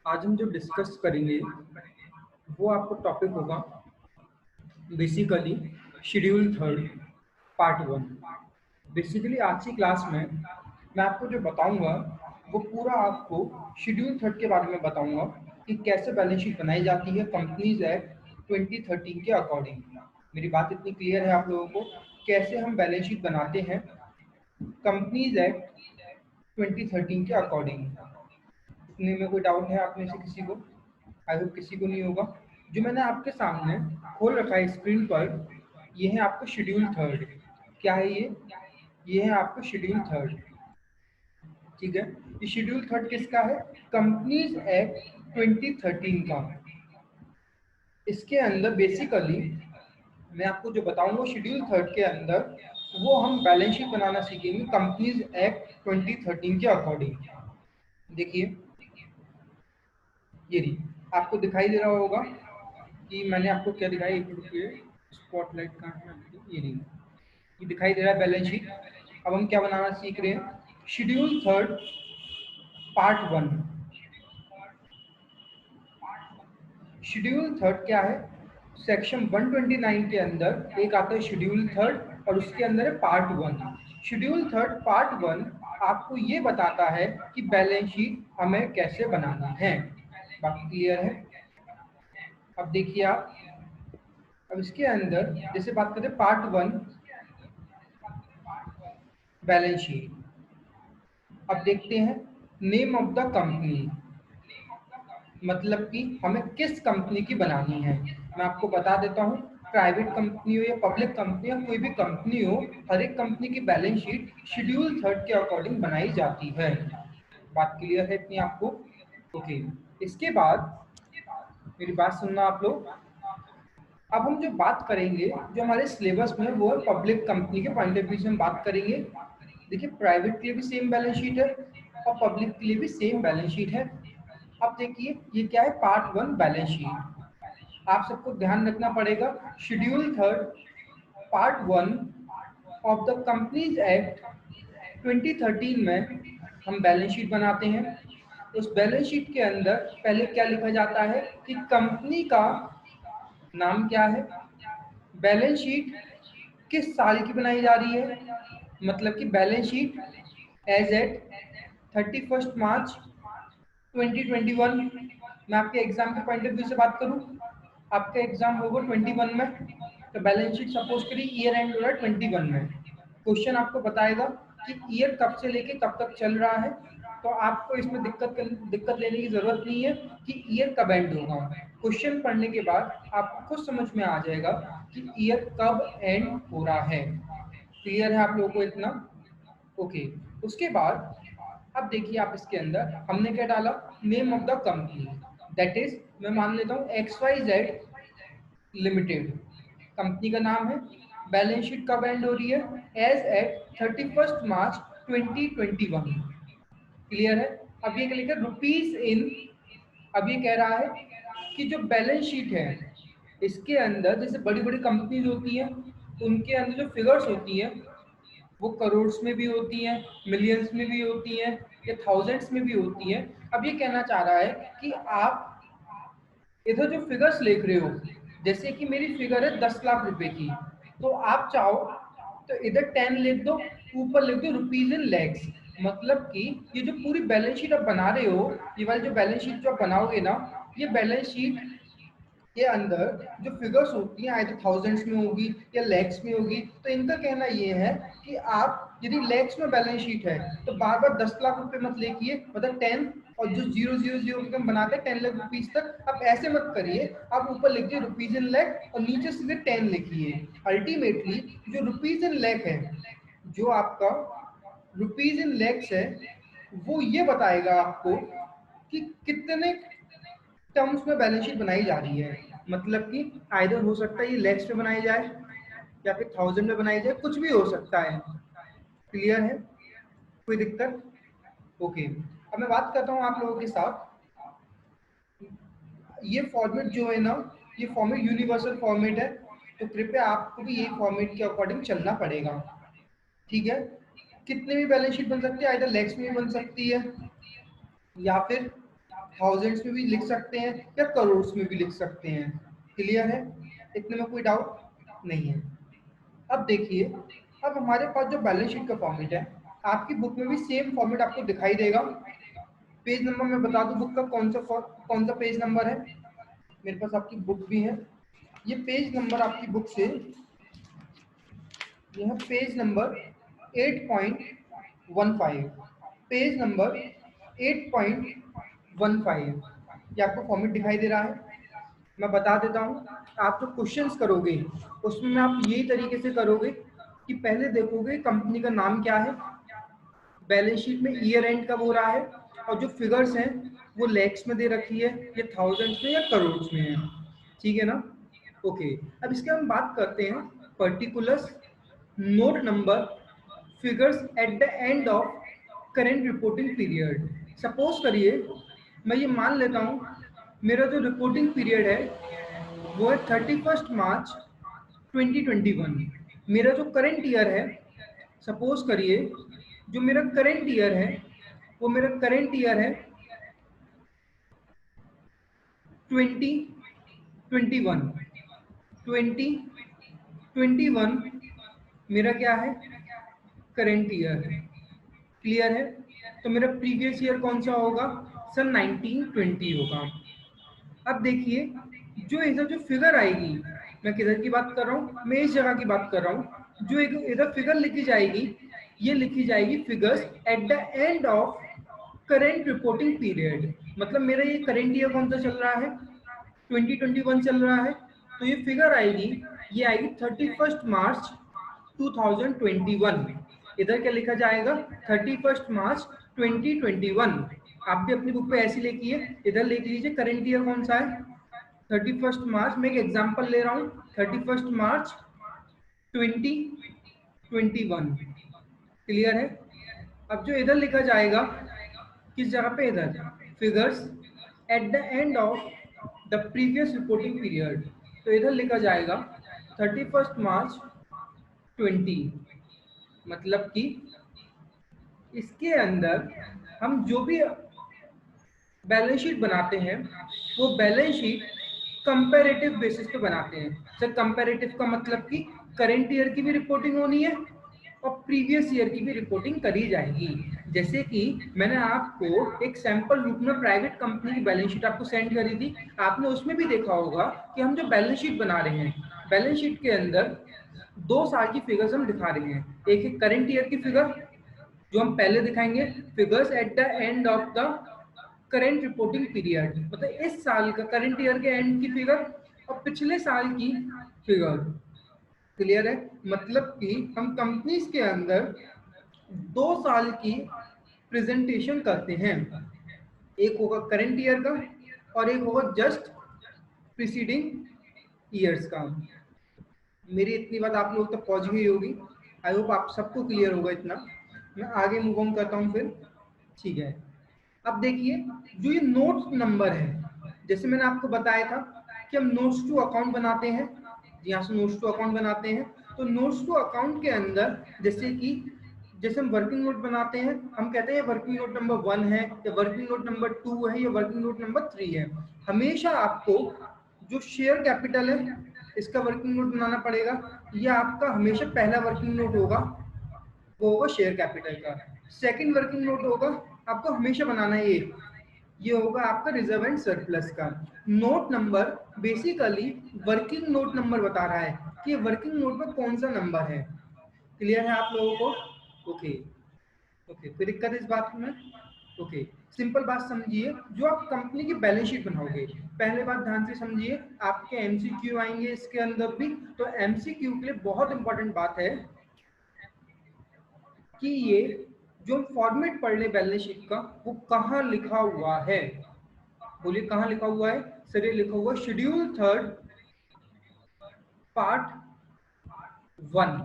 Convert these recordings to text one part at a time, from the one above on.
आज हम जो डिस्कस करेंगे वो आपको टॉपिक होगा basically schedule third part one. Basically आज की क्लास में मैं आपको जो बताऊंगा वो पूरा आपको शेड्यूल थर्ड के बारे में बताऊंगा कि कैसे बैलेंस शीट बनाई जाती है कंपनीज एक्ट 2013 के अकॉर्डिंग। मेरी बात इतनी क्लियर है आप लोगों को? कैसे हम बैलेंस शीट बनाते हैं कंपनीज एक्ट 2013 के अकॉर्डिंग। इतने में कोई डाउट है आप में से किसी को? आई होप किसी को नहीं होगा। जो मैंने आपके सामने खोल रखा है स्क्रीन पर, ये है आपका शेड्यूल थर्ड। क्या है ये है आपका शेड्यूल थर्ड। ठीक है, ये शेड्यूल थर्ड किसका है? कंपनीज एक्ट 2013 का। इसके अंदर बेसिकली मैं आपको जो बताऊंगा शेड्यूल थर्ड के अंदर वो हम बैलेंस शीट बनाना सीखेंगे कंपनीज एक्ट 2013 के अकॉर्डिंग। देखिए ये रही, आपको दिखाई दे रहा होगा कि मैंने आपको क्या दिखाई, एक मिनट रुकिए, स्पॉटलाइट कहाँ है आपकी? ये रही, ये दिखाई दे रहा है बैलेंस शीट। अब हम क्या बनाना सीख रहे हैं? Schedule third part one. Schedule third क्या है? सेक्शन 129 के अंदर एक आता है शेड्यूल थर्ड और उसके अंदर है part one. Schedule third part one आपको ये बताता है कि बैलेंस शीट हमें कैसे बनाना है। बाकी क्लियर है? अब देखिए आप, अब इसके अंदर जैसे बात करें पार्ट वन बैलेंस शीट, अब देखते हैं नेम ऑफ द कंपनी, मतलब कि हमें किस कंपनी की बनानी है। मैं आपको बता देता हूँ, प्राइवेट कंपनी हो या पब्लिक कंपनी हो, कोई भी कंपनी हो, हर एक कंपनी की बैलेंस शीट शेड्यूल थर्ड के अकॉर्डिंग बनाई जाती है। बात क्लियर है इतनी आपको? ओके, इसके बाद मेरी बात सुनना आप लोग। अब हम जो बात करेंगे जो हमारे सिलेबस में वो है पब्लिक कंपनी के पॉइंट ऑफ व्यू से हम बात करेंगे। देखिए प्राइवेट के लिए भी सेम बैलेंस शीट है और पब्लिक के लिए भी सेम बैलेंस शीट है। अब देखिए ये क्या है, पार्ट वन बैलेंस शीट। आप सबको ध्यान रखना पड़ेगा, schedule third part one of the companies act 2013 में हम बैलेंस शीट बनाते हैं। उस बैलेंस शीट के अंदर पहले क्या लिखा जाता है कि कंपनी का नाम क्या है, बैलेंस शीट किस साल की बनाई जा रही है, मतलब कि बैलेंस शीट एज एट 31 मार्च 2021। मैं आपके एग्जाम के पॉइंट ऑफ व्यू से बात करूं, आपका एग्जाम होगा 21 में, तो बैलेंस शीट सपोज करिए ईयर एंड हो रहा है 21 में। क्वेश्चन आपको बताएगा कि ईयर कब से लेके कब तक चल रहा है, तो आपको इसमें दिक्कत लेने की जरूरत नहीं है कि ईयर कब एंड होगा। क्वेश्चन पढ़ने के बाद आपको खुद समझ में आ जाएगा कि ईयर कब एंड हो रहा है। क्लियर है आप लोगों को इतना? ओके, उसके बाद अब देखिए आप इसके अंदर हमने क्या डाला, name of the company, that is मैं मान लेता हूँ XYZ लिमिटेड कंपनी का नाम है। बैलेंस शीट कब एंड हो रही है? एज एट 31 मार्च 2021। क्लियर है? अब ये लिखा रुपीज इन, अब ये कह रहा है कि जो बैलेंस शीट है इसके अंदर जैसे बड़ी बड़ी कंपनीज होती हैं उनके अंदर जो फिगर्स होती हैं वो करोड़ में भी होती हैं, मिलियंस में भी होती हैं या थाउजेंड्स में भी होती हैं। अब ये कहना चाह रहा है कि आप इधर जो फिगर्स लिख रहे हो, जैसे कि मेरी फिगर है 10 लाख रुपए की, तो आप चाहो तो इधर 10 लिख दो, ऊपर लिख दो रुपीज इन लैक्स। मतलब कि ये जो पूरी बैलेंस शीट आप बना रहे हो, ये वाली जो बैलेंस शीट जो आप बनाओगे ना, ये बैलेंस शीट के अंदर जो फिगर्स होती हैं आइदर थाउजेंड्स में होगी या लैक्स में होगी। तो इनका कहना ये है कि आप यदि लैक्स में बैलेंस शीट है तो बार बार 10 लाख रुपए मत लिखिए, मतलब 10 और जो 000 हम बनाते हैं 10 लाख रुपीज तक, आप ऐसे मत करिए। आप ऊपर लिखिए रुपीज इन लैख और नीचे सीधे 10 लिखिए। अल्टीमेटली जो रुपीज इन लैख है, जो आपका रुपीज इन लैक्स है, वो ये बताएगा आपको कि कितने टर्म्स में बैलेंस शीट बनाई जा रही है। मतलब कि आइदर हो सकता है ये लैक्स में बनाई जाए या फिर थाउजेंड में बनाई जाए, कुछ भी हो सकता है। क्लियर है? कोई दिक्कत? ओके, अब मैं बात करता हूँ आप लोगों के साथ। ये फॉर्मेट जो है ना, ये फॉर्मेट यूनिवर्सल फॉर्मेट है, तो कृपया आपको भी यही फॉर्मेट के अकॉर्डिंग चलना पड़ेगा। ठीक है? कितने भी बैलेंस शीट बन सकती है, आइदर लैक्स में भी बन सकती है या फिर थाउजेंड्स में भी लिख सकते हैं या करोड़ में भी लिख सकते हैं। क्लियर है, इतने में कोई डाउट नहीं है। अब देखिए, अब हमारे पास जो बैलेंस शीट का फॉर्मेट है, आपकी बुक में भी सेम फॉर्मेट आपको दिखाई देगा। पेज नंबर मैं बता दूं बुक का कौन सा पेज नंबर है। मेरे पास आपकी बुक भी है, ये पेज नंबर आपकी बुक से यह पेज नंबर 8.15, पेज नंबर 8.15 ये आपको फॉर्मेट दिखाई दे रहा है। मैं बता देता हूँ, आप जो क्वेश्चंस करोगे उसमें आप यही तरीके से करोगे कि पहले देखोगे कंपनी का नाम क्या है, बैलेंस शीट में ईयर एंड कब हो रहा है, और जो फिगर्स हैं वो लैक्स में दे रखी है, ये थाउजेंड्स में या करोड़ में है। ठीक है ना, ओके। अब इसके हम बात करते हैं particulars, note number, figures at the end of current reporting period. Suppose करिए मैं ये मान लेता हूँ मेरा जो रिपोर्टिंग पीरियड है वो है 31 मार्च 2021। मेरा जो करंट ईयर है, सपोज करिए जो मेरा करंट ईयर है वो मेरा करंट ईयर है 2021। 2021 मेरा क्या है, करंट ईयर है। क्लियर है, तो मेरा प्रीवियस ईयर कौन सा होगा, सन 1920 होगा। अब देखिए जो इधर जो फिगर आएगी, मैं किधर की बात कर रहा हूँ, मैं इस जगह की बात कर रहा हूँ। जो इधर फिगर लिखी जाएगी, ये लिखी जाएगी figures at the end of current reporting period. मतलब मेरा ये करेंट ईयर कौन सा चल रहा है, 2021 चल रहा है, तो ये फिगर आएगी, ये आएगी 31 मार्च 2021। इधर क्या लिखा जाएगा, 31 मार्च 2021। आप भी अपनी बुक पे ऐसी लिखिए, इधर लिख लीजिए करंट ईयर कौन सा है, 31 मार्च। मैं एक एग्जांपल ले रहा हूँ, 31 मार्च 2021। क्लियर है। अब जो इधर लिखा जाएगा किस जगह पे, इधर figures at the end of the previous reporting period, तो इधर लिखा जाएगा 31 मार्च 20। मतलब कि इसके अंदर हम जो भी बैलेंस शीट बनाते हैं वो बैलेंस शीट कंपैरेटिव बेसिस पे बनाते हैं। सर कंपैरेटिव का मतलब कि करंट ईयर की भी रिपोर्टिंग होनी है और प्रीवियस ईयर की भी रिपोर्टिंग करी जाएगी। जैसे कि मैंने आपको एक सैंपल रूप में प्राइवेट कंपनी की बैलेंस शीट आपको सेंड करी थी, आपने उसमें भी देखा होगा कि हम जो बैलेंस शीट बना रहे हैं, बैलेंस शीट के अंदर 2 साल की फिगर्स हम दिखा रहे हैं। एक है करंट ईयर की फिगर जो हम पहले दिखाएंगे, figures at the end of the current reporting period, मतलब इस साल का करंट ईयर के एंड की फिगर और पिछले साल की फिगर। क्लियर है, मतलब कि हम कंपनीज के अंदर 2 साल की प्रेजेंटेशन करते हैं, एक होगा करंट ईयर का और एक होगा जस्ट प्रीसीडिंग ईयर्स का। मेरी इतनी बात आप लोग तक पहुंच गई होगी, आई होप आप सबको क्लियर होगा इतना। मैं आगे मूव ऑन करता हूँ फिर, ठीक है। अब देखिए जो ये नोट्स नंबर है, जैसे मैंने आपको बताया था कि हम नोट्स टू अकाउंट बनाते हैं, यहाँ से नोट्स टू अकाउंट बनाते हैं। तो नोट्स टू अकाउंट के अंदर जैसे हम वर्किंग नोट बनाते हैं, हम कहते हैं वर्किंग नोट नंबर 1 है या वर्किंग नोट नंबर 2 है या वर्किंग नोट नंबर 3 है। हमेशा आपको जो शेयर कैपिटल है इसका वर्किंग नोट बनाना पड़ेगा। ये आपका हमेशा पहला वर्किंग नोट होगा, वो होगा शेयर कैपिटल का। सेकंड वर्किंग नोट होगा आपको हमेशा बनाना है, ये होगा आपका रिजर्व एंड सरप्लस का। Note number basically working note number बता रहा है कि वर्किंग नोट में कौन सा नंबर है। क्लियर है आप लोगों को, ओके ओके, कोई दिक्कत है इस बात में, ओके। सिंपल बात समझिए, जो आप कंपनी की बैलेंस शीट बनाओगे, पहले बात ध्यान से समझिए, आपके एमसीक्यू आएंगे इसके अंदर भी। तो एमसीक्यू के लिए बहुत इंपॉर्टेंट बात है कि ये जो फॉर्मेट पढ़ ले बैलेंस शीट का वो कहाँ लिखा हुआ है। बोलिए कहाँ लिखा हुआ है, सर ये लिखा हुआ शेड्यूल 3 पार्ट 1।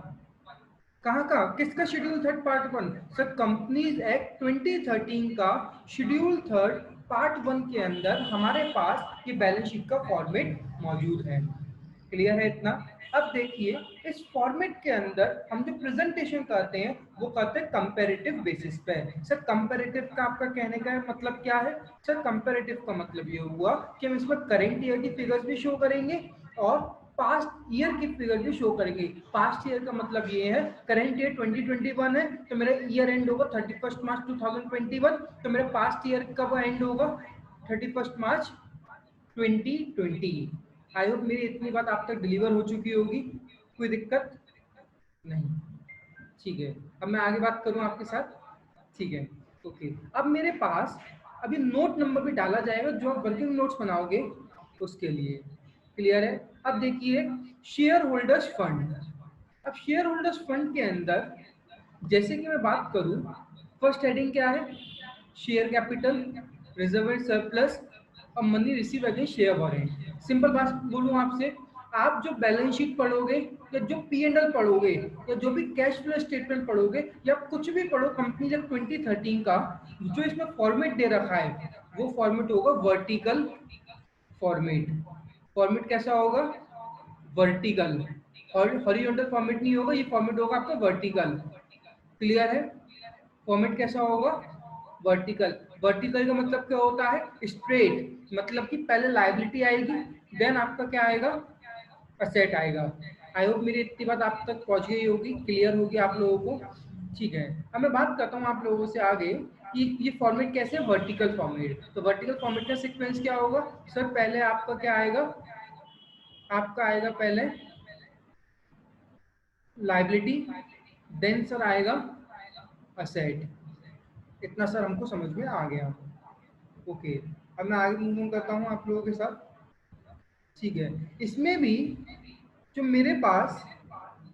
कहाँ का, किसका schedule 3 part 1, sir companies act 2013 का शेड्यूल 3 पार्ट 1 के अंदर हमारे पास ये बैलेंस शीट का फॉर्मेट मौजूद है। क्लियर है इतना। अब देखिए इस फॉर्मेट के अंदर हम जो प्रेजेंटेशन करते हैं वो करते हैं कंपैरेटिव बेसिस पे। सर कंपैरेटिव का आपका कहने का मतलब क्या है? सर कंपैरेटिव का मतलब ये हुआ कि हम इसमें करंट ईयर की फिगर्स भी शो करेंगे और पास्ट ईयर की फिगर भी शो करेंगे। पास्ट ईयर का मतलब ये है करंट ईयर 2021 है तो मेरा ईयर एंड होगा 31 मार्च 2021, तो मेरा पास्ट ईयर कब एंड होगा? 31 मार्च 2020। आई होप मेरी इतनी बात आप तक डिलीवर हो चुकी होगी, कोई दिक्कत नहीं। ठीक है, अब मैं आगे बात करूं आपके साथ। ठीक है, ओके। अब मेरे पास अभी नोट नंबर भी डाला जाएगा जो आप वर्किंग नोट्स बनाओगे उसके लिए। क्लियर है? अब देखिए शेयर होल्डर्स फंड। अब शेयर होल्डर्स फंड के अंदर जैसे कि मैं बात करूं, फर्स्ट हेडिंग क्या है? Share capital, reserve and surplus और money receive against share warrant. Simple बात बोलूं आपसे, आप जो बैलेंस शीट पढ़ोगे या जो P&L पढ़ोगे या जो भी कैश फ्लो स्टेटमेंट पढ़ोगे या कुछ भी पढ़ो कंपनी जब 2013 का, जो इसमें फॉर्मेट दे रखा है वो फॉर्मेट होगा वर्टिकल फॉर्मेट। फॉर्मेट कैसा होगा? वर्टिकल। और हॉरिजॉन्टल फॉर्मेट नहीं होगा, ये फॉर्मेट होगा आपका वर्टिकल। क्लियर है? फॉर्मेट कैसा होगा? वर्टिकल। वर्टिकल का मतलब क्या होता है? स्ट्रेट, मतलब कि पहले लायबिलिटी आएगी देन आपका क्या आएगा? असेट आएगा। आई होप मेरी इतनी बात आप तक पहुंच गई होगी, क्लियर होगी आप लोगों को। ठीक है, अब मैं बात करता हूँ आप लोगों से आगे कि ये फॉर्मेट कैसे है, वर्टिकल फॉर्मेट। तो वर्टिकल फॉर्मेट का सीक्वेंस क्या होगा? सर पहले आपका क्या आएगा? आपका आएगा पहले लायबिलिटी, देन सर आएगा असेट। इतना सर हमको समझ में आ गया। ओके, अब मैं आगे मूव करता हूँ आप लोगों के साथ। ठीक है, इसमें भी जो मेरे पास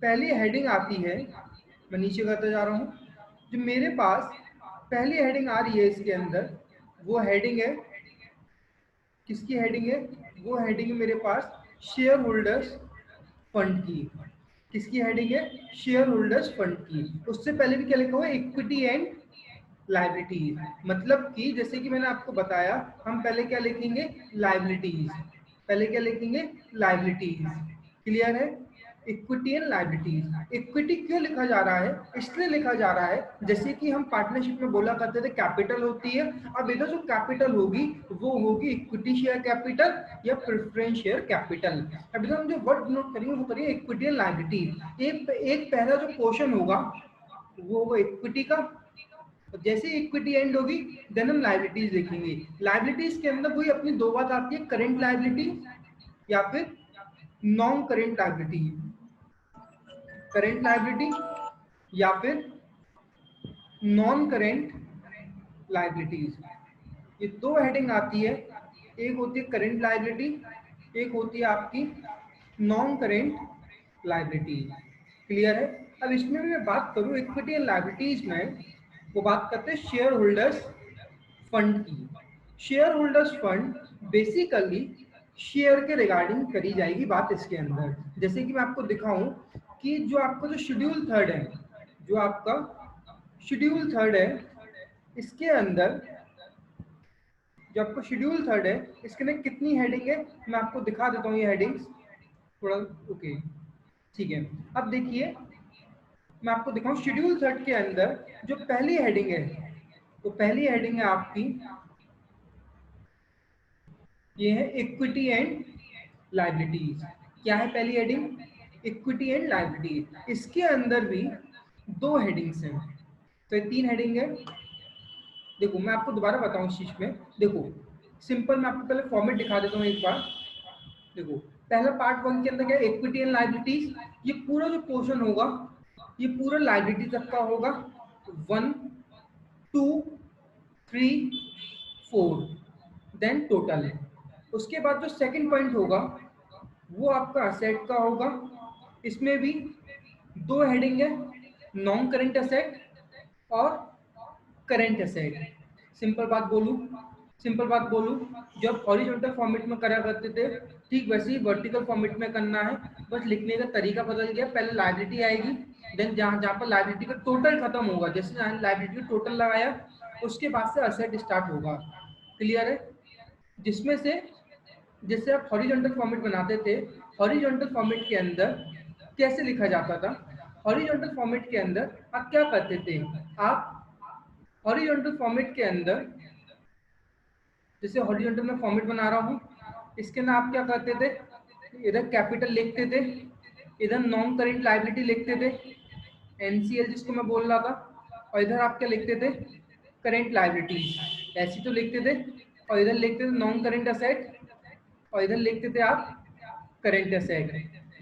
पहली हेडिंग आती है, मैं नीचे करते जा रहा हूँ, जो मेरे पास पहली हेडिंग आ रही है इसके अंदर वो हेडिंग है, किसकी हेडिंग है? वो हेडिंग है मेरे पास शेयर होल्डर्स फंड की। किसकी हेडिंग है? शेयर होल्डर्स फंड की। उससे पहले भी क्या लिखा हुआ है? Equity and liabilities. मतलब कि जैसे कि मैंने आपको बताया, हम पहले क्या लिखेंगे? लायबिलिटीज। पहले क्या लिखेंगे? लायबिलिटीज। क्लियर है? Equity and liabilities. इक्विटी क्यों लिखा जा रहा है? इसलिए लिखा जा रहा है जैसे कि हम पार्टनरशिप में बोला करते थे कैपिटल होती है, अब इधर जो कैपिटल होगी वो होगी इक्विटी शेयर कैपिटल या प्रेफरेंस शेयर कैपिटल। अब इधर हम जो वर्ड नोट करेंगे वो करेंगे इक्विटी एंड लायबिलिटीज। एक पहला जो पोर्शन होगा वो होगा इक्विटी का, जैसे इक्विटी एंड होगी देन हम लायबिलिटीज लिखेंगे। लायबिलिटीज के अंदर वही अपनी दो बात आती है, करंट लायबिलिटी या फिर non current liability. Current liability या फिर नॉन करंट लायबिलिटीज, ये दो हेडिंग आती है। एक होती है करंट लायबिलिटी, एक होती है आपकी नॉन करंट लायबिलिटी। क्लियर है? अब इसमें भी मैं बात करूं इक्विटी एंड लायबिलिटीज में, वो बात करते हैं शेयर होल्डर्स फंड की। Share holders fund basically share के रिगार्डिंग करी जाएगी बात इसके अंदर। जैसे कि मैं आपको दिखाऊं कि जो आपका जो शेड्यूल थर्ड है, जो आपका शेड्यूल थर्ड है इसके अंदर, जो आपका शेड्यूल थर्ड है इसके अंदर कितनी हेडिंग है मैं आपको दिखा देता हूँ ये हेडिंग्स थोड़ा। ओके ठीक है, अब देखिए मैं आपको दिखाऊं शेड्यूल थर्ड के अंदर जो पहली हेडिंग है, तो पहली हेडिंग है आपकी ये है इक्विटी एंड लायबिलिटीज। क्या है पहली हेडिंग? Equity and liability. इसके अंदर भी दो हेडिंग्स हैं, तो ये तीन हेडिंग है। देखो मैं आपको दोबारा बताऊं इस चीज में, देखो सिंपल मैं आपको पहले फॉर्मेट दिखा देता हूँ एक बार। देखो पहला पार्ट वन के अंदर क्या है? Equity and liabilities. ये पूरा जो पोर्शन होगा ये पूरा लायबिलिटी तक का होगा, 1 2 3 4 देन टोटल है। उसके बाद जो सेकंड पॉइंट होगा वो आपका असेट का होगा। इसमें भी दो हेडिंग है, नॉन करेंट असेट और करेंट असेट। सिंपल बात बोलूं, सिंपल बात बोलूं, जब हॉरिजॉन्टल फॉर्मेट में करा करते थे ठीक वैसे ही वर्टिकल फॉर्मेट में करना है, बस लिखने का तरीका बदल गया। पहले लायबिलिटी आएगी, देन जहां जहां पर लायबिलिटी का टोटल खत्म होगा, जैसे जहां लायबिलिटी टोटल लगाया उसके बाद से असेट स्टार्ट होगा। क्लियर है? जिसमें से जैसे आप हॉरिजॉन्टल फॉर्मेट बनाते थे, हॉरिजॉन्टल फॉर्मेट के अंदर कैसे लिखा जाता था? हॉरिजॉन्टल फॉर्मेट के अंदर आप क्या करते थे? आप हॉरिजॉन्टल फॉर्मेट के अंदर, जैसे हॉरिजॉन्टल में फॉर्मेट बना रहा हूँ, इसके अंदर आप क्या करते थे? इधर कैपिटल लिखते थे, इधर नॉन करेंट लायबिलिटी लिखते थे, एनसीएल जिसको मैं बोल रहा था, और इधर आप क्या लिखते थे? करेंट लायबिलिटी, ऐसी तो लिखते थे, और इधर लिखते थे नॉन करेंट असेट, और इधर लिखते थे आप करेंट असेट।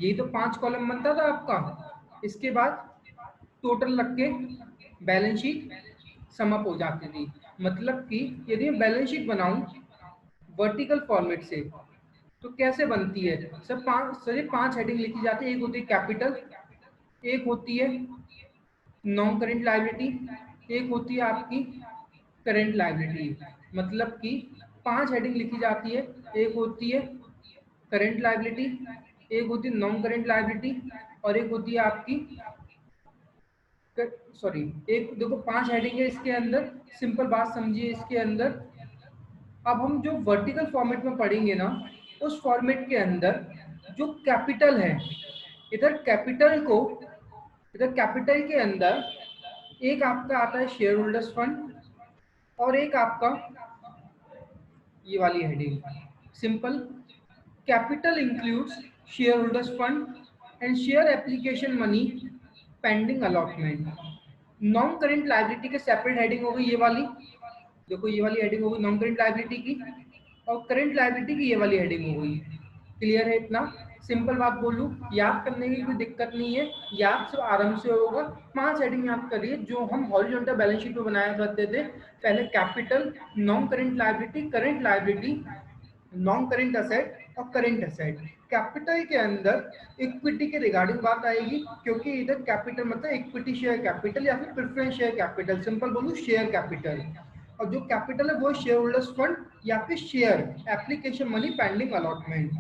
यही तो 5 कॉलम बनता था आपका। इसके बाद टोटल रख के बैलेंस शीट समअप हो जाती थी। मतलब कि यदि मैं बैलेंस शीट बनाऊं वर्टिकल फॉर्मेट से तो कैसे बनती है? सर 5 हेडिंग लिखी जाती है। एक होती है कैपिटल, एक होती है नॉन करेंट लायबिलिटी, एक होती है आपकी करेंट लायबिलिटी। मतलब कि 5 हेडिंग लिखी जाती है। एक होती है करेंट लायबिलिटी, एक होती है नॉन करेंट लायबिलिटी, और एक होती है आपकी सॉरी एक, देखो 5 हेडिंग है इसके अंदर। सिंपल बात समझिए इसके अंदर। अब हम जो वर्टिकल फॉर्मेट में पढ़ेंगे ना, उस फॉर्मेट के अंदर जो कैपिटल है, इधर कैपिटल को, इधर कैपिटल के अंदर एक आपका आता है शेयर होल्डर्स फंड, और एक आपका ये वाली heading simple, capital includes share holders fund and share application money pending allotment. Non current liability के सेपरेट हेडिंग हो गई ये वाली, देखो ये वाली हेडिंग हो गई नॉन करेंट लायबिलिटी की, और करेंट लायबिलिटी की ये वाली हेडिंग हो गई। क्लियर है इतना? सिंपल बात बोलूं, याद करने की कोई दिक्कत नहीं है, याद से आराम से होगा। 5 हेडिंग याद करिए जो हम हॉरिजॉन्टल बैलेंस शीट में बनाया करते थे। पहले capital, non current liability, current liability, non current asset और करेंट असेट। कैपिटल के अंदर इक्विटी के रिगार्डिंग बात आएगी, क्योंकि इधर कैपिटल मतलब इक्विटी शेयर कैपिटल या फिर प्रेफरेंस शेयर कैपिटल, सिंपल बोलूं शेयर कैपिटल। और जो कैपिटल है वो शेयर होल्डर्स फंड या फिर share application money pending allotment,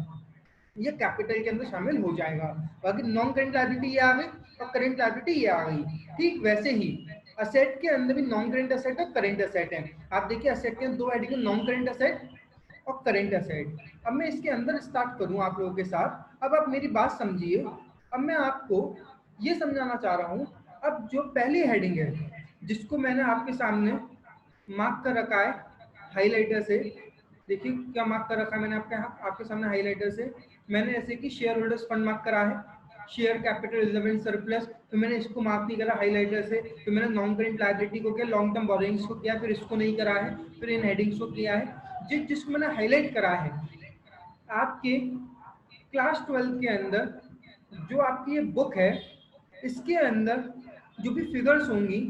ये कैपिटल के अंदर शामिल हो जाएगा। बाकी नॉन करेंट लायबिलिटी ये आ गई और करेंट लायबिलिटी ये आ गई। ठीक वैसे ही असेट के अंदर भी नॉन करेंट असेट और करेंट असेट है। आप देखिए असेट के अंदर 2 हेडिंग, नॉन करेंट असेट और करेंट असेट। अब मैं इसके अंदर स्टार्ट करूं आप लोगों के साथ। अब आप मेरी बात समझिए। अब मैं आपको ये समझाना चाह रहा हूं। अब जो पहली हेडिंग है जिसको मैंने आपके सामने मार्क कर रखा है हाइलाइटर से, देखिए क्या मार्क कर रखा है मैंने आपके सामने हाइलाइटर से। मैंने ऐसे कि शेयर होल्डर्स फंड मार्क करा है, शेयर कैपिटल रिजर्वेंट सरप्लस, तो मैंने इसको मार्क नहीं करा हाइलाइटर से। फिर मैंने नॉन करेंट लायबिलिटी को किया, लॉन्ग टर्म बोरोइंग्स को किया, फिर इसको नहीं करा है, फिर इन हेडिंग्स को किया है। जिसको मैंने हाईलाइट करा है, आपके क्लास 12 के अंदर जो आपकी ये बुक है, इसके अंदर जो भी फिगर्स होंगी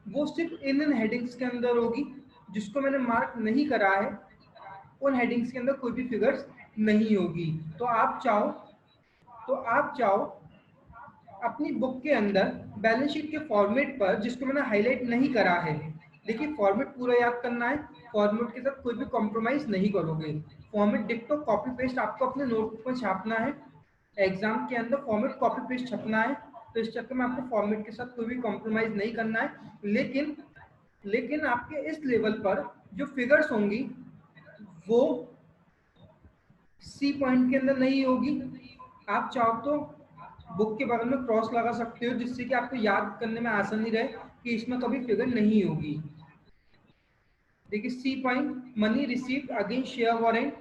वो सिर्फ इन हेडिंग्स के अंदर होगी। जिसको मैंने मार्क नहीं करा है उन हेडिंग्स के अंदर कोई भी फिगर्स नहीं होगी। तो आप चाहो अपनी बुक के अंदर बैलेंस शीट के फॉर्मेट पर, जिसको मैंने हाईलाइट नहीं करा है, देखिए फॉर्मेट पूरा याद करना है, फॉर्मेट के साथ कोई भी कॉम्प्रोमाइज नहीं करोगे। फॉर्मेट डिक्टो कॉपी पेस्ट आपको अपने नोटबुक में छापना है। एग्जाम के अंदर फॉर्मेट कॉपी पेस्ट छपना है, तो इस चक्कर में आपको फॉर्मेट के साथ कोई भी कॉम्प्रोमाइज नहीं करना है। लेकिन आपके इस लेवल पर जो फिगर्स होंगी वो सी पॉइंट के अंदर नहीं होगी। आप चाहो तो बुक के बगल में क्रॉस लगा सकते हो, जिससे कि आपको याद करने में आसानी रहे कि इसमें कभी फिगर नहीं होगी। देखिए C point money received against share warrant,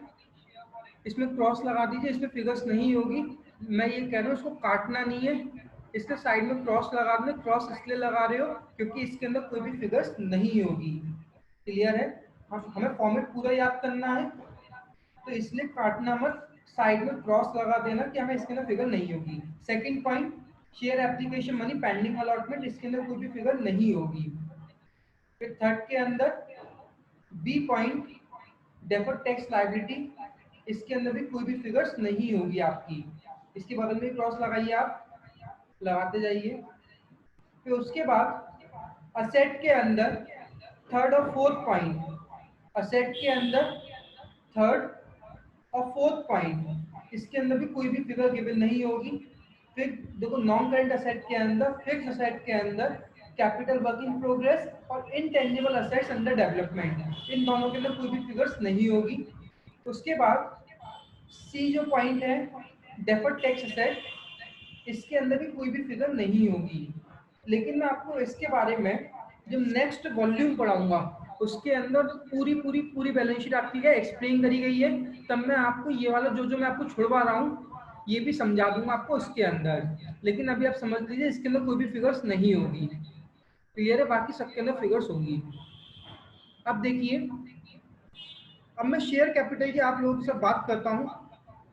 इसमें क्रॉस लगा दीजिए, इसमें फिगर्स नहीं होगी। मैं ये कह रहा हूँ इसको काटना नहीं है, इसके साइड में क्रॉस लगा देना। क्रॉस इसलिए लगा रहे हो क्योंकि इसके अंदर कोई भी फिगर्स नहीं होगी। क्लियर है? हमें फॉर्मेट पूरा याद करना है, तो इसलिए काटना मत, साइड में क्रॉस लगा देना कि हमें इसके अंदर फिगर नहीं होगी। Second point, share application money pending allotment, इसके अंदर कोई भी फिगर नहीं होगी। फिर थर्ड के अंदर B point, deferred tax liability, इसके अंदर भी कोई भी फिगर्स नहीं होगी आपकी। इसके बगल में क्रॉस लगाइए, आप लगाते जाइए। फिर उसके बाद असेट के अंदर थर्ड और फोर्थ पॉइंट, असेट के अंदर थर्ड और फोर्थ पॉइंट, इसके अंदर भी कोई भी फिगर गिवन नहीं होगी। फिर देखो नॉन करेंट असेट के अंदर, फिक्स्ड असेट के अंदर कैपिटल वर्क इन प्रोग्रेस और इनटेंजिबल असेट्स अंडर डेवलपमेंट, इन दोनों के अंदर कोई भी फिगर्स नहीं होगी। उसके बाद सी जो पॉइंट है डेफर्ड टैक्स एसेट, इसके अंदर भी कोई भी फिगर नहीं होगी। लेकिन मैं आपको इसके बारे में जब नेक्स्ट वॉल्यूम पढ़ाऊंगा उसके अंदर पूरी बैलेंस शीट आपकी क्या एक्सप्लेन करी गई है, तब मैं आपको ये वाला जो मैं आपको छुड़वा रहा हूँ ये भी समझा दूंगा आपको उसके अंदर। लेकिन अभी आप समझ लीजिए इसके अंदर कोई भी फिगर्स नहीं होगी। क्लियर है? बाकी सबके अंदर फिगर्स होंगी। अब देखिए, अब मैं शेयर कैपिटल की आप लोगों से बात करता हूँ।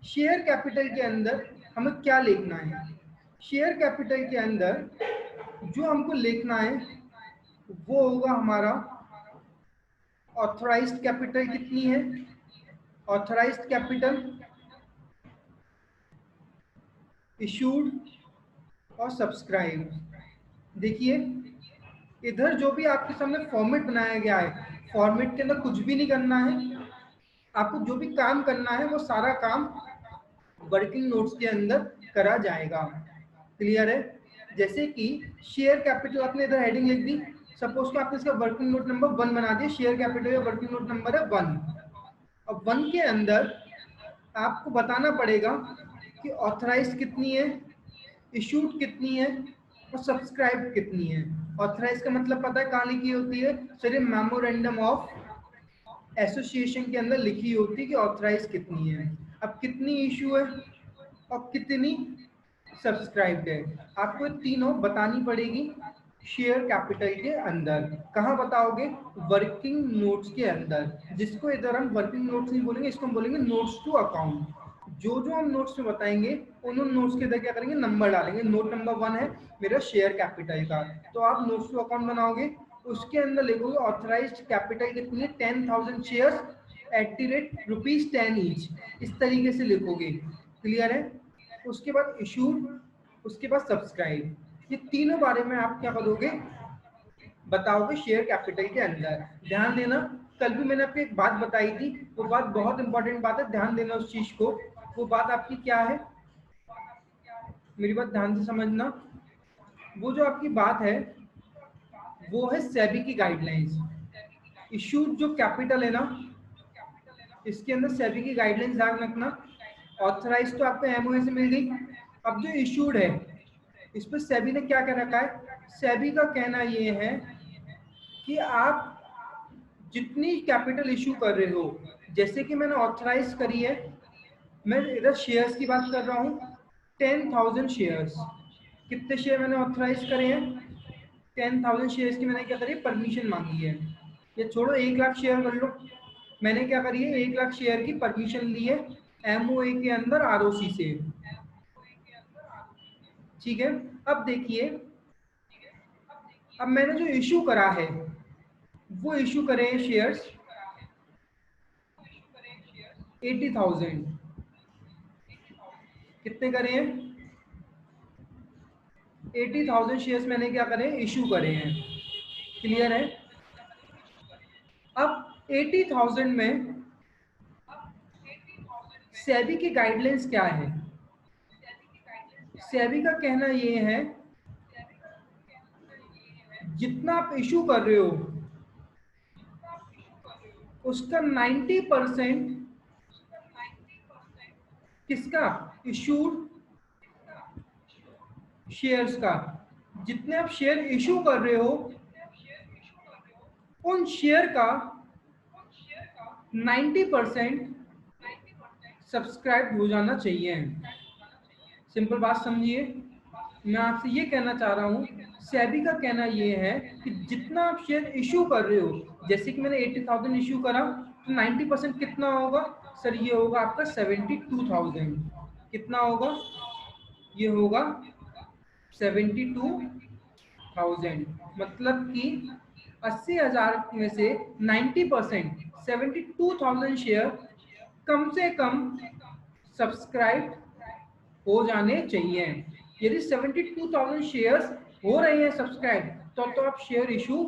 शेयर कैपिटल के अंदर हमें क्या लिखना है? शेयर कैपिटल के अंदर जो हमको लिखना है वो होगा हमारा ऑथराइज्ड कैपिटल कितनी है, ऑथराइज्ड कैपिटल, इशूड और सब्सक्राइब। देखिए इधर जो भी आपके सामने फॉर्मेट बनाया गया है, फॉर्मेट के अंदर कुछ भी नहीं करना है। आपको जो भी काम करना है वो सारा काम वर्किंग नोट्स के अंदर करा जाएगा। क्लियर है? जैसे कि शेयर कैपिटल आपने इधर हेडिंग लिख दी, सपोज कि आपने इसका वर्किंग नोट नंबर 1 बना दिया। शेयर कैपिटल का वर्किंग नोट नंबर है 1। अब 1 के अंदर आपको बताना पड़ेगा कि ऑथराइज कितनी है, इशूड कितनी है और सब्सक्राइब कितनी है। ऑथराइज का मतलब पता है कहाँ लिखी होती है? सर, मेमोरेंडम ऑफ एसोसिएशन के अंदर लिखी होती है कि ऑथराइज कितनी है। अब कितनी इशू है और कितनी सब्सक्राइब्ड है, आपको तीनों बतानी पड़ेगी शेयर कैपिटल के अंदर। कहाँ बताओगे? वर्किंग नोट्स के अंदर, जिसको इधर हम वर्किंग नोट्स नहीं बोलेंगे, इसको हम बोलेंगे नोट्स टू अकाउंट। जो जो हम नोट्स में बताएंगे उन नोट्स के अंदर क्या करेंगे? नंबर डालेंगे। नोट नंबर 1 है मेरा शेयर कैपिटल का, तो आप नोट्स टू अकाउंट बनाओगे, उसके अंदर लिखोगे ऑथराइज्ड कैपिटल कितनी है, 10,000 शेयर्स @10 ईच, इस तरीके से लिखोगे। क्लियर है? उसके बाद इशूड, उसके बाद सब्सक्राइब, ये तीनों बारे में आप क्या करोगे? बताओगे शेयर कैपिटल के अंदर। ध्यान देना, कल भी मैंने आपको एक बात बताई थी, वो बात बहुत इंपॉर्टेंट बात है, ध्यान देना उस चीज को। वो बात आपकी क्या है? मेरी बात ध्यान से समझना। वो जो आपकी बात है वो है सेबी की गाइडलाइंस। इशूड जो कैपिटल है ना, इसके अंदर सेबी की गाइडलाइंस ध्यान रखना। ऑथराइज तो आपको एमओए से मिल गई। अब जो इशूड है इस पर सेबी ने क्या कह रखा है? सेबी का कहना ये है कि आप जितनी कैपिटल इशू कर रहे हो, जैसे कि मैंने ऑथराइज करी है, मैं इधर शेयर्स की बात कर रहा हूँ, 10,000 शेयर्स। कितने शेयर मैंने ऑथराइज करे हैं? 10,000 शेयर्स की मैंने क्या करी? परमिशन मांगी है। ये छोड़ो, 1 लाख शेयर कर लो। मैंने क्या करी है? 1 लाख शेयर की परमिशन ली है एमओए के अंदर आरओसी से। ठीक है? अब देखिए, अब मैंने जो इशू करा है वो इशू करे हैं शेयर्स 80,000। कितने करे हैं? 80,000 शेयर्स मैंने क्या करे? इशू करे हैं। क्लियर है? अब 80,000 में सेबी की गाइडलाइंस क्या है? सेबी का कहना ये है जितना आप इशू कर रहे हो उसका 90% किसका? इशूड शेयर्स का। जितने आप शेयर इशू कर रहे हो उन शेयर का 90% सब्सक्राइब हो जाना चाहिए। सिंपल बात समझिए, मैं आपसे ये कहना चाह रहा हूँ, सेबी का कहना ये है कि जितना आप शेयर इशू कर रहे हो, जैसे कि मैंने 80,000 इशू करा तो 90% कितना होगा? सर ये होगा आपका 72,000। कितना होगा? ये होगा 72,000। मतलब कि 80,000 में से 90% 72,000 शेयर कम से कम सब्सक्राइब हो जाने चाहिए। यदि 72,000 शेयर्स हो रहे हैं सब्सक्राइब तो आप शेयर इशू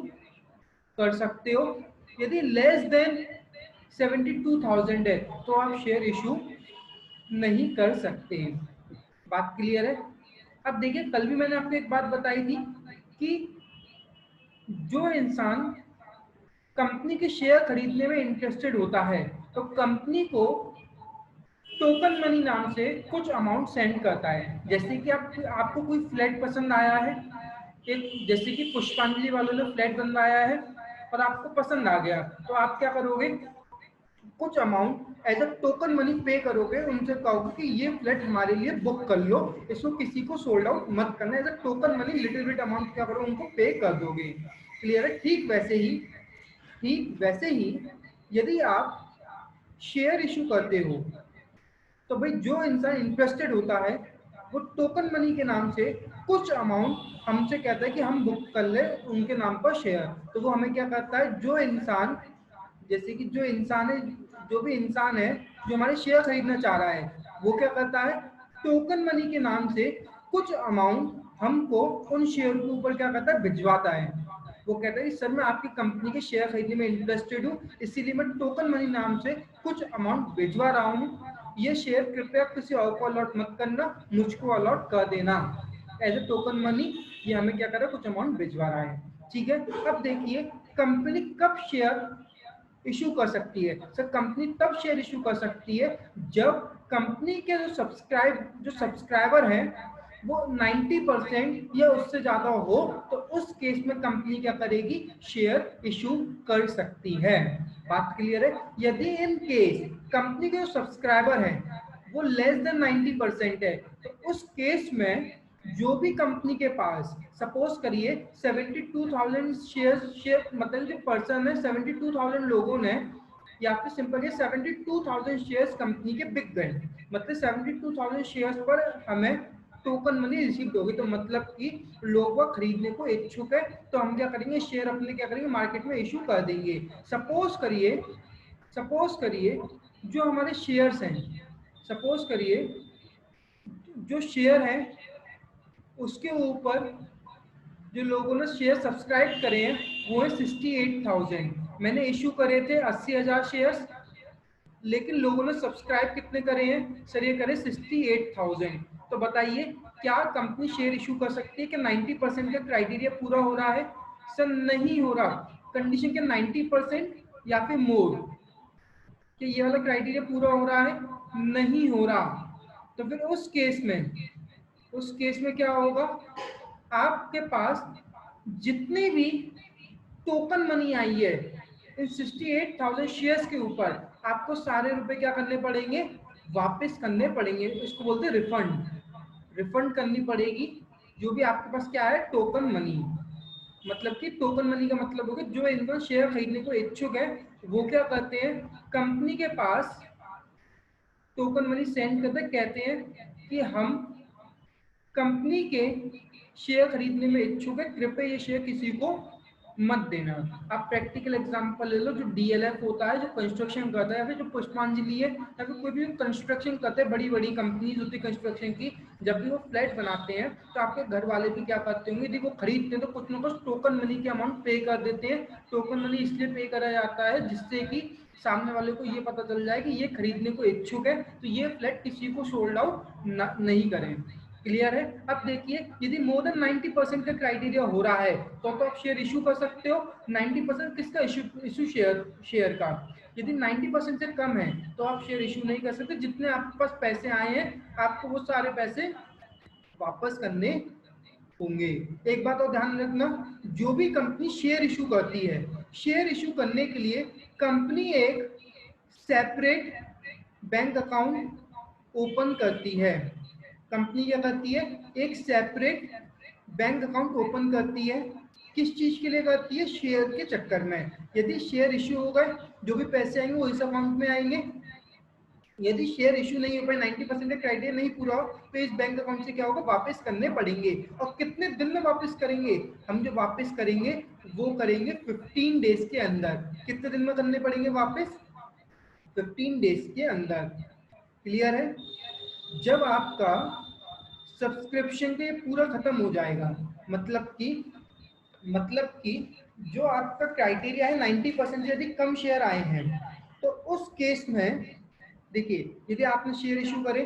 कर सकते हो। यदि लेस देन 72,000 है तो आप शेयर इशू नहीं कर सकते। बात क्लियर है? अब देखिए, कल भी मैंने आपको एक बात बताई थी कि जो इंसान कंपनी के शेयर खरीदने में इंटरेस्टेड होता है तो कंपनी को टोकन मनी नाम से कुछ अमाउंट सेंड करता है। जैसे कि आपको कोई फ्लैट पसंद आया है, एक जैसे कि पुष्पांजलि वालों ने फ्लैट बनवाया है और आपको पसंद आ गया, तो आप क्या करोगे, कुछ amount as a token money pay करोगे, उनसे कहोगे कि ये फ्लैट हमारे लिए बुक कर लो, इसको किसी को सोल्ड आउट मत करना। As a token money little bit amount क्या करो, उनको पे कर दोगे। क्लियर है? ठीक वैसे ही यदि आप शेयर इशू करते हो, तो भाई जो इंसान इंटरेस्टेड होता है वो टोकन मनी के नाम से कुछ अमाउंट हमसे कहता है कि हम बुक कर ले उनके नाम पर शेयर। तो वो हमें क्या करता है, जो इंसान, जैसे कि जो इंसान है, जो भी इंसान है जो हमारे शेयर खरीदना चाह रहा है, वो क्या करता है, टोकन मनी के नाम से कुछ अमाउंट हमको उन शेयर के ऊपर क्या करता है, भिजवाता है। वो कहता है कि सर मैं आपकी कंपनी के शेयर खरीदने में इंटरेस्टेड हूँ, इसीलिए मैं टोकन मनी नाम से कुछ अमाउंट भिजवा रहा हूँ, ये शेयर कृपया किसी और को अलॉट मत करना, मुझको अलॉट कर देना। एज ए टोकन मनी ये हमें क्या कर रहा है, कुछ अमाउंट भिजवा रहा है। ठीक है, अब देखिए कंपनी कब शेयर इशू कर सकती है। सर कंपनी तब शेयर इशू कर सकती है जब कंपनी के जो सब्सक्राइबर हैं वो 90% या उससे ज्यादा हो, तो उस केस में कंपनी क्या करेगी, शेयर इशू कर सकती है। बात क्लियर है? यदि इन केस कंपनी के जो सब्सक्राइबर है वो लेस देन 90% है, तो उस केस में जो भी कंपनी के पास, सपोज करिए 72,000 शेयर मतलब जो पर्सन है 72,000 लोगों ने, या फिर सिंपल 72,000 शेयर्स कंपनी के बिक गए, मतलब 72,000 शेयर्स पर हमें टोकन मनी रिसीव होगी, तो मतलब कि लोग वो खरीदने को इच्छुक है, तो हम क्या करेंगे, शेयर अपने क्या करेंगे, मार्केट में इशू कर देंगे। सपोज करिए जो हमारे शेयर्स हैं, सपोज करिए जो शेयर है उसके ऊपर जो लोगों ने शेयर सब्सक्राइब करे हैं वो है 68,000। मैंने इशू करे थे 80,000 शेयर्स, लेकिन लोगों ने सब्सक्राइब कितने करे हैं सर, ये करे 68,000। तो बताइए क्या कंपनी शेयर इशू कर सकती है कि 90% का क्राइटेरिया पूरा हो रहा है? सर नहीं हो रहा। कंडीशन के 90% या फिर मोर, कि ये वाला क्राइटेरिया पूरा हो रहा है, नहीं हो रहा। तो फिर उस केस में क्या होगा, आपके पास जितनी भी टोकन मनी आई है इन 68,000 शेयर्स के ऊपर, आपको सारे रुपए क्या करने पड़ेंगे, वापस करने पड़ेंगे। इसको बोलते हैं रिफंड। रिफंड करनी पड़ेगी जो भी आपके पास क्या है, टोकन मनी। मतलब कि टोकन मनी का मतलब होगा जो इंसान शेयर खरीदने को इच्छुक है वो क्या करते हैं, कंपनी के पास टोकन मनी सेंड करते, कहते हैं कि हम कंपनी के शेयर खरीदने में इच्छुक है, कृपया ये शेयर किसी को मत देना। आप प्रैक्टिकल एग्जांपल ले लो, जो डीएलएफ होता है जो कंस्ट्रक्शन करता है, या फिर जो पुष्पांजलि है, या फिर कोई भी कंस्ट्रक्शन करते हैं, बड़ी बड़ी कंपनीज होती है कंस्ट्रक्शन की, जब भी वो फ्लैट बनाते हैं तो आपके घर वाले भी क्या करते होंगे, यदि वो खरीदते हैं तो कुछ ना कुछ टोकन मनी के अमाउंट पे कर देते हैं। टोकन मनी इसलिए पे करा जाता है जिससे कि सामने वाले को ये पता चल जाए कि ये खरीदने को इच्छुक है, तो ये फ्लैट किसी को सोल्ड आउट नहीं करें। क्लियर है? अब देखिए यदि मोर देन 90% का क्राइटेरिया हो रहा है तो आप शेयर इशू कर सकते हो। 90% किसका इशू शेयर का, यदि 90% से कम है तो आप शेयर इशू नहीं कर सकते। जितने आपके पास पैसे आए हैं आपको वो सारे पैसे वापस करने होंगे। एक बात और ध्यान रखना, जो भी कंपनी शेयर इशू करती है, शेयर इशू करने के लिए कंपनी एक सेपरेट बैंक अकाउंट ओपन करती है। कंपनी क्या करती है, एक सेपरेट बैंक अकाउंट ओपन करती है। किस चीज के लिए करती है, शेयर के चक्कर में। यदि शेयर इश्यू हो गए, जो भी पैसे आएंगे वो इस अकाउंट में आएंगे। यदि शेयर इशू नहीं हो पाए, 90% का क्राइटेरिया नहीं पूरा हो, तो इस बैंक अकाउंट से क्या होगा, वापस करने पड़ेंगे। और कितने दिन में वापस करेंगे, हम जो वापस करेंगे वो करेंगे 15 डेज के अंदर। कितने दिन में करने पड़ेंगे वापस, 15 डेज के अंदर। क्लियर है? जब आपका सब्सक्रिप्शन के पूरा खत्म हो जाएगा, मतलब कि जो आपका क्राइटेरिया है 90% से यदि कम शेयर आए हैं, तो उस केस में देखिए यदि आपने शेयर इशू करे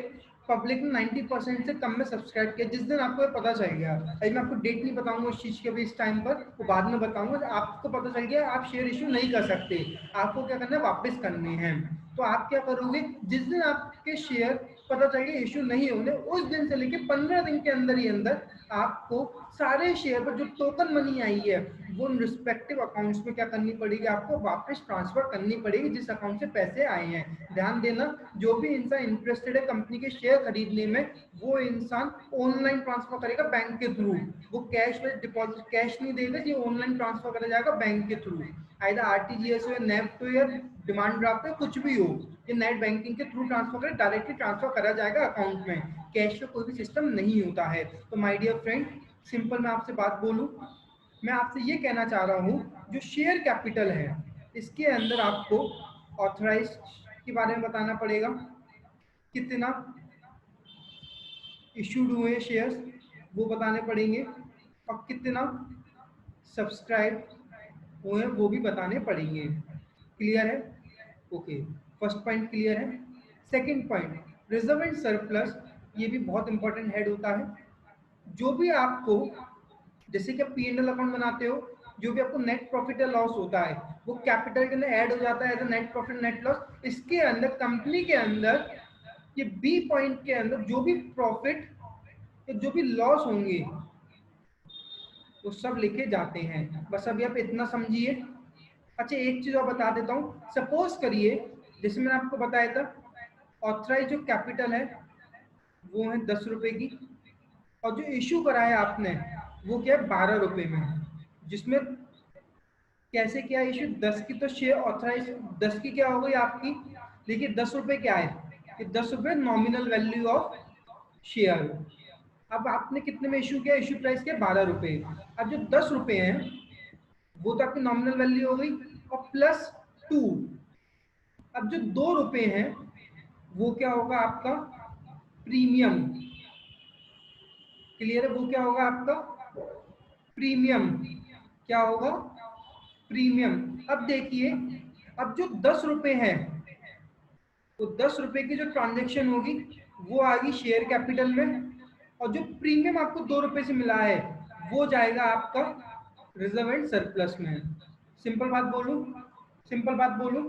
पब्लिक ने 90% से कम में सब्सक्राइब किया। जिस दिन आपको पता चल गया, अभी मैं आपको डेट नहीं बताऊंगा उस चीज के भी इस टाइम पर, वो बाद में बताऊंगा। आपको पता चल गया आप शेयर इशू नहीं कर सकते, आपको क्या करना है, वापस करने हैं। तो आप क्या करोगे, जिस दिन आपके शेयर पता चल गया इशू नहीं होने, उस दिन से लेके 15 दिन के अंदर ही अंदर आपको सारे शेयर पर जो टोकन मनी आई है वो रिस्पेक्टिव अकाउंट्स में क्या करनी पड़ेगी, आपको वापस ट्रांसफर करनी पड़ेगी जिस अकाउंट से पैसे आए हैं। ध्यान देना, जो भी इंसान इंटरेस्टेड है कंपनी के शेयर खरीदने में, वो इंसान ऑनलाइन ट्रांसफर करेगा बैंक के थ्रू। वो कैश में डिपॉजिट कैश नहीं देगा, ये ऑनलाइन ट्रांसफर करा जाएगा बैंक के थ्रू। आइदर आरटीजीएस हो, नेफ्ट हो या डिमांड ड्राफ्ट हो, कुछ भी हो, ये नेट बैंकिंग के थ्रू ट्रांसफर करे, डायरेक्टली ट्रांसफर करा जाएगा अकाउंट में। कैश का कोई भी सिस्टम नहीं होता है। तो माय डियर फ्रेंड, सिंपल मैं आपसे बात बोलूं, मैं आपसे ये कहना चाह रहा हूँ, जो शेयर कैपिटल है इसके अंदर आपको ऑथराइज के बारे में बताना पड़ेगा, कितना इशूड हुए शेयर्स वो बताने पड़ेंगे, और कितना सब्सक्राइब हुए वो भी बताने पड़ेंगे। क्लियर है? ओके, फर्स्ट पॉइंट क्लियर है। Second point, reserve and surplus, ये भी बहुत इंपॉर्टेंट हेड होता है। जो भी आपको, जैसे कि आप P&L अकाउंट बनाते हो, जो भी आपको नेट प्रॉफिट या लॉस होता है वो कैपिटल के अंदर ऐड हो जाता है as a net profit net loss. इसके अंदर कंपनी के अंदर ये बी पॉइंट के अंदर जो भी प्रॉफिट या जो भी लॉस होंगे वो सब लिखे जाते हैं। बस अभी आप इतना समझिए। अच्छा, एक चीज और बता देता हूँ, सपोज करिए जैसे मैंने आपको बताया था, ऑथराइज जो कैपिटल है वो है 10 रुपए की, और जो इशू कराया आपने वो क्या है, 12 रुपए में। जिसमें कैसे क्या इशू, 10 की तो शेयर ऑथराइज 10 की क्या हो गई आपकी, देखिए 10 रुपए क्या है कि 10 रुपए नॉमिनल वैल्यू ऑफ शेयर। अब आपने कितने में इशू किया, इशू प्राइस क्या, 12 रुपए। अब जो 10 रुपए हैं वो तो आपकी नॉमिनल वैल्यू हो गई, और प्लस 2। अब जो 2 रुपए हैं वो क्या होगा आपका, प्रीमियम। क्लियर है? वो क्या होगा आपका प्रीमियम। क्या होगा, प्रीमियम। अब देखिए, अब जो 10 रुपए है, तो 10 रुपए की जो ट्रांजेक्शन होगी वो आएगी शेयर कैपिटल में, और जो प्रीमियम आपको 2 रुपए से मिला है वो जाएगा आपका रिजर्व एंड सरप्लस में। सिंपल बात बोलूं, सिंपल बात बोलूं,